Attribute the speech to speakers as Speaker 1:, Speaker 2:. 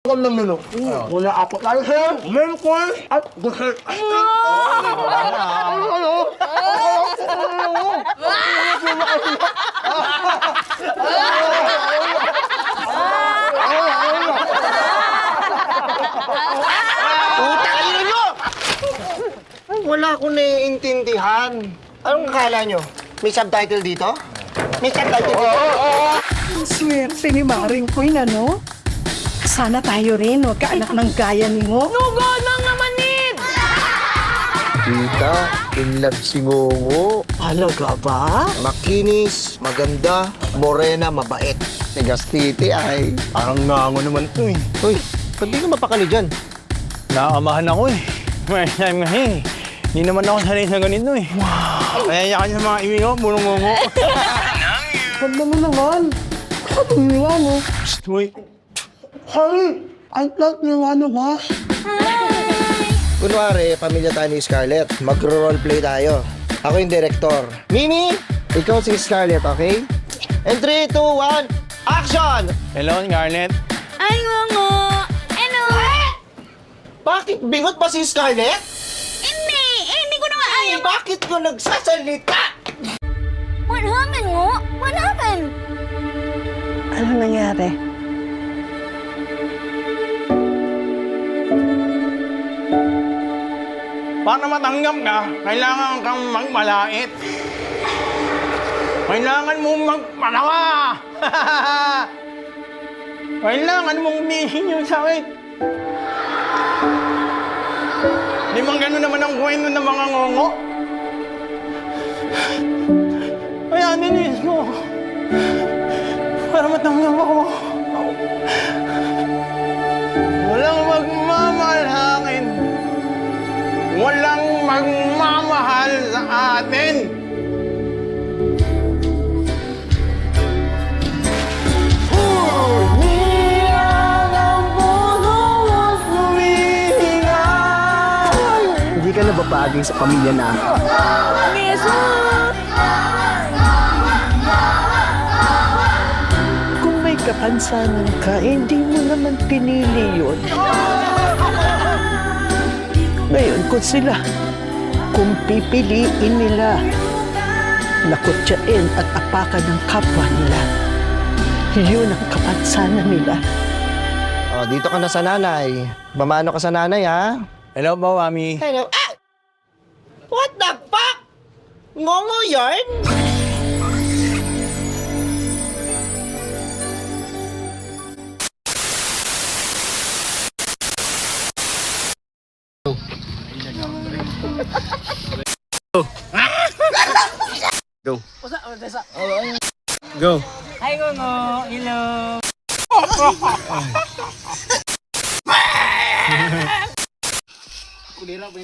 Speaker 1: Ang menu. Wala apat tayo, sir. Melkor at gusto.
Speaker 2: Utang ino nyo! Wala akong naiintindihan. Anong akala nyo? May subtitle dito? May subtitle dito?
Speaker 3: Ang swerte ni Maring Queen, ano? Sana tayo rin, huwag ka anak ng gaya ni Ngo.
Speaker 4: Nugo nang namanid!
Speaker 2: Tita, in love si Ngongo.
Speaker 3: Talaga ba?
Speaker 2: Makinis, maganda, morena, mabait. Tigas titi ay.
Speaker 1: Parang nango naman ito eh.
Speaker 2: Uy, ba't di ka mapakali dyan?
Speaker 1: Naamahan ako eh. May time nga eh. Hindi naman ako sanay sa ganito eh. Wow! Kaya yakan sa mga imi ko, bunong-ngongo.
Speaker 3: Ganda mo naman. Ano niwa mo?
Speaker 1: Psst, uy.
Speaker 3: Hey, I love you, ano ba?
Speaker 2: Kunwari, pamilya tayo ni Scarlett. Magro-roleplay tayo. Ako yung director. Mimi, ikaw si Scarlett, okay? And 3, 2, 1, action!
Speaker 1: Hello, Scarlett.
Speaker 4: Ay, ngongo! Ano?
Speaker 2: Bakit bingot pa si Scarlett?
Speaker 4: Hindi ko na nga ayaw.
Speaker 2: Bakit ko nagsasalita?
Speaker 4: What happened, Ngo? What happened?
Speaker 3: Ano nangyari?
Speaker 1: Para matanggap ka, kailangan kang magmalait. Kailangan mong magpalawa. Kailangan mong umihin yung sakit. Di man gano'n naman ang kwento ng mga ngongo. Kaya nilis mo. Para matanggap ako. Walang magmamahal sa akin. Walang magmamahal sa atin.
Speaker 3: Hindi ka na babagay sa pamilya namin. Kung may kapansanan ka, hindi mo naman pinili yun. Ngayon, kung pipiliin nila na kutsain at apakan ng kapwa nila, yun ang kapansanan nila.
Speaker 2: Oh, dito ka na sa nanay. Bamano ka sa nanay, ha?
Speaker 1: Hello po, Mami.
Speaker 2: Hello. Ah! What the fuck? Ngongo yarn?
Speaker 1: Go. Go.
Speaker 4: Ay, ngongo! Hello!
Speaker 1: Kulira po